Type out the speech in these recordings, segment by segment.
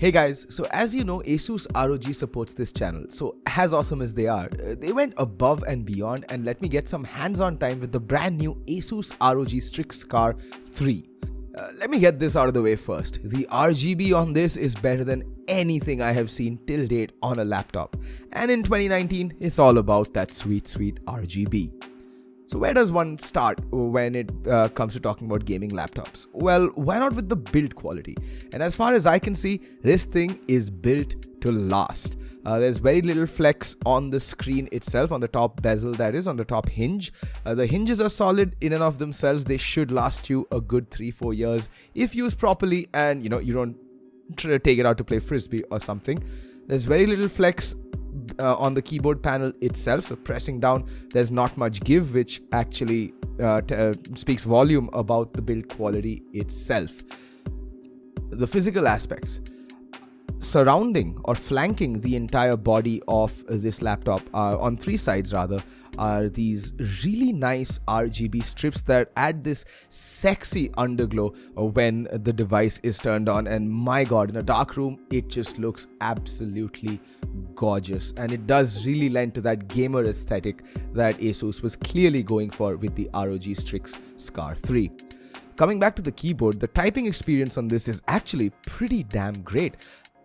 Hey guys, so as you know, ASUS ROG supports this channel. So as awesome as they are, they went above and beyond and let me get some hands-on time with the brand new ASUS ROG STRIX SCAR III. Let me get this out of the way first. The RGB on this is better than anything I have seen till date on a laptop. And in 2019, it's all about that sweet RGB. So where does one start when it comes to talking about gaming laptops? Well, why not with the build quality? And as far as I can see, this thing is built to last. There's very little flex on the screen itself, on the top bezel, that is, on the top hinge. The hinges are solid in and of themselves. They should last you a good 3-4 years if used properly and you don't take it out to play frisbee or something. There's very little flex on the keyboard panel itself, so pressing down there's not much give, which actually speaks volume about the build quality itself. The physical aspects surrounding or flanking the entire body of this laptop on 3 sides rather are these really nice RGB strips that add this sexy underglow when the device is turned on, and my god, in a dark room it just looks absolutely gorgeous, and it does really lend to that gamer aesthetic that ASUS was clearly going for with the ROG STRIX SCAR III. Coming back to the keyboard, the typing experience on this is actually pretty damn great.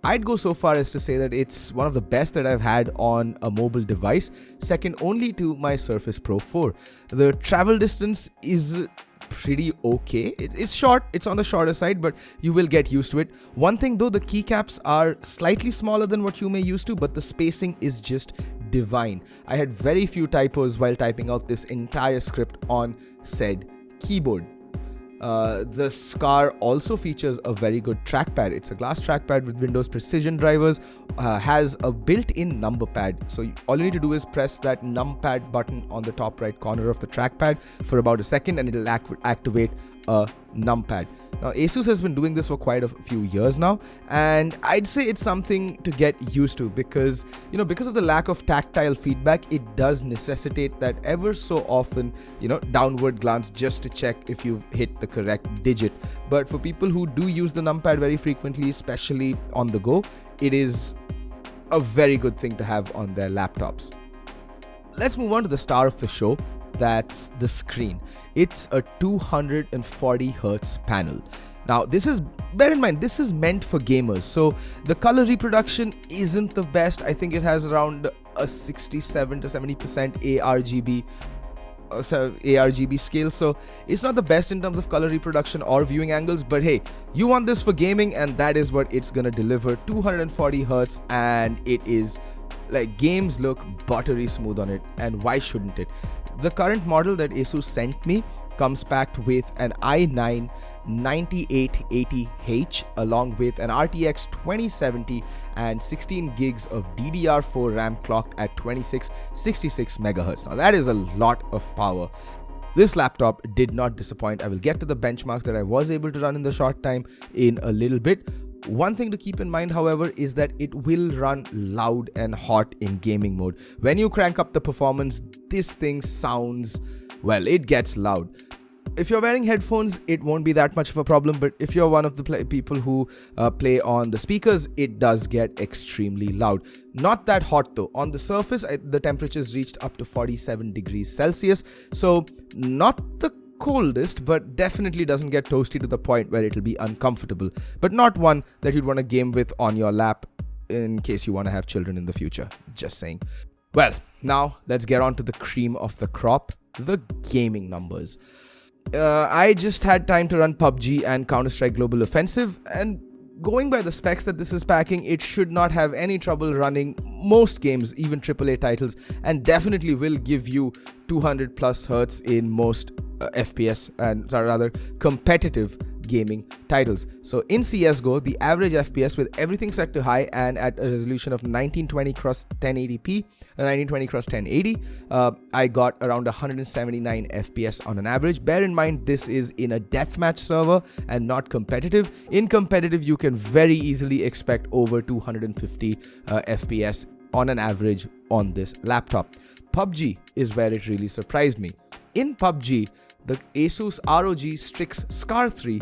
I'd go so far as to say that it's one of the best that I've had on a mobile device, second only to my Surface Pro 4. The travel distance is pretty okay. It's short, it's on the shorter side, but you will get used to it. One thing though, the keycaps are slightly smaller than what you may used to, but the spacing is just divine. I had very few typos while typing out this entire script on said keyboard. The SCAR also features a very good trackpad. It's a glass trackpad with Windows Precision drivers, has a built-in number pad. So all you need to do is press that numpad button on the top right corner of the trackpad for about a second and it'll activate a numpad. Now ASUS has been doing this for quite a few years now, and I'd say it's something to get used to because of the lack of tactile feedback, it does necessitate that ever so often downward glance just to check if you've hit the correct digit. But for people who do use the numpad very frequently, especially on the go, it is a very good thing to have on their laptops. Let's move on to the star of the show. That's the screen. It's a 240 Hz panel. Now bear in mind, this is meant for gamers, so the color reproduction isn't the best. I think it has around a 67 to 70% ARGB scale, so it's not the best in terms of color reproduction or viewing angles, but hey, you want this for gaming and that is what it's gonna deliver. 240 Hz, and it is like, games look buttery smooth on it, and why shouldn't it? The current model that ASUS sent me comes packed with an i9 9880H along with an RTX 2070 and 16 gigs of DDR4 RAM clocked at 2666 MHz. Now that is a lot of power. This laptop did not disappoint. I will get to the benchmarks that I was able to run in the short time in a little bit. One thing to keep in mind, however, is that it will run loud and hot in gaming mode. When you crank up the performance, this thing sounds, well, it gets loud. If you're wearing headphones, it won't be that much of a problem, but if you're one of the people who play on the speakers, it does get extremely loud. Not that hot though. On the surface, the temperatures reached up to 47 degrees Celsius, so not the coldest, but definitely doesn't get toasty to the point where it'll be uncomfortable, but not one that you'd want to game with on your lap in case you want to have children in the future. Just saying. Well, now let's get on to the cream of the crop, the gaming numbers. I just had time to run PUBG and Counter-Strike Global Offensive, and going by the specs that this is packing, it should not have any trouble running most games, even AAA titles, and definitely will give you 200 plus Hz in most FPS and rather competitive gaming titles. So in CSGO, the average FPS with everything set to high and at a resolution of 1920 x 1080p, 1920 x 1080, I got around 179 FPS on an average. Bear in mind, this is in a deathmatch server and not competitive. In competitive, you can very easily expect over 250 FPS on an average on this laptop. PUBG is where it really surprised me. In PUBG, the ASUS ROG STRIX SCAR III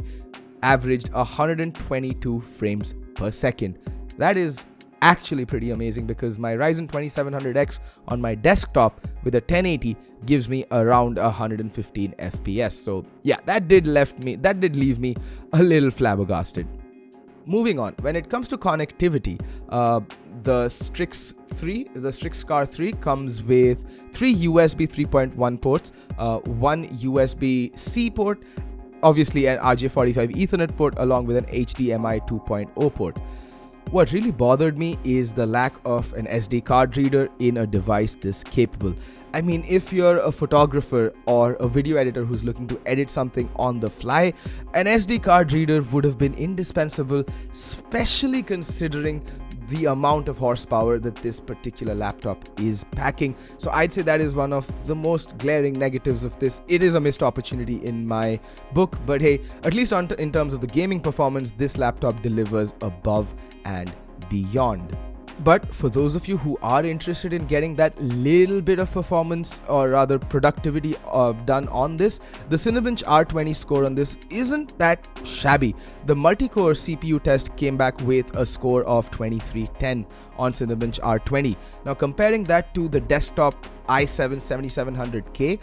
averaged 122 frames per second. That is actually pretty amazing because my Ryzen 2700X on my desktop with a 1080 gives me around 115 FPS. So yeah, that did leave me a little flabbergasted. Moving on, when it comes to connectivity, the Strix SCAR III comes with 3 USB 3.1 ports, 1 USB-C port, obviously an RJ45 Ethernet port, along with an HDMI 2.0 port. What really bothered me is the lack of an SD card reader in a device this capable. I mean, if you're a photographer or a video editor who's looking to edit something on the fly, an SD card reader would have been indispensable, especially considering the amount of horsepower that this particular laptop is packing. So I'd say that is one of the most glaring negatives of this. It is a missed opportunity in my book, but hey, at least in terms of the gaming performance, this laptop delivers above and beyond. But for those of you who are interested in getting that little bit of performance, or rather productivity done on this, the Cinebench R20 score on this isn't that shabby. The multi-core CPU test came back with a score of 2310 on Cinebench R20. Now comparing that to the desktop i7 7700K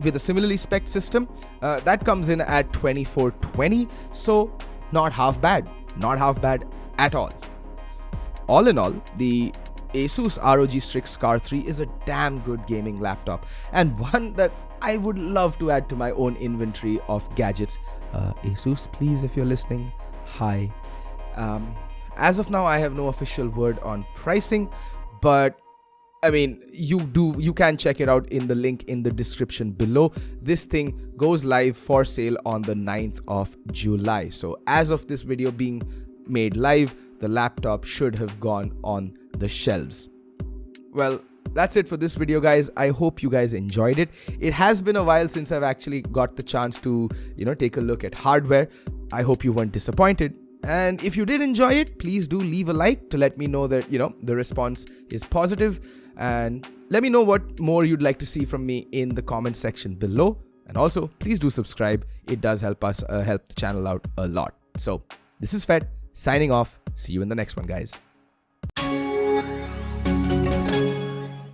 with a similarly spec'd system, that comes in at 2420, so not half bad at all. All in all, the ASUS ROG STRIX SCAR III is a damn good gaming laptop, and one that I would love to add to my own inventory of gadgets. ASUS, please, if you're listening, hi. As of now, I have no official word on pricing, but I mean, you can check it out in the link in the description below. This thing goes live for sale on the 9th of July. So as of this video being made live, the laptop should have gone on the shelves. Well, that's it for this video, guys. I hope you guys enjoyed it. It has been a while since I've actually got the chance to, take a look at hardware. I hope you weren't disappointed. And if you did enjoy it, please do leave a like to let me know that, the response is positive. And let me know what more you'd like to see from me in the comment section below. And also, please do subscribe. It does help us help the channel out a lot. So this is Fed signing off. See you in the next one, guys.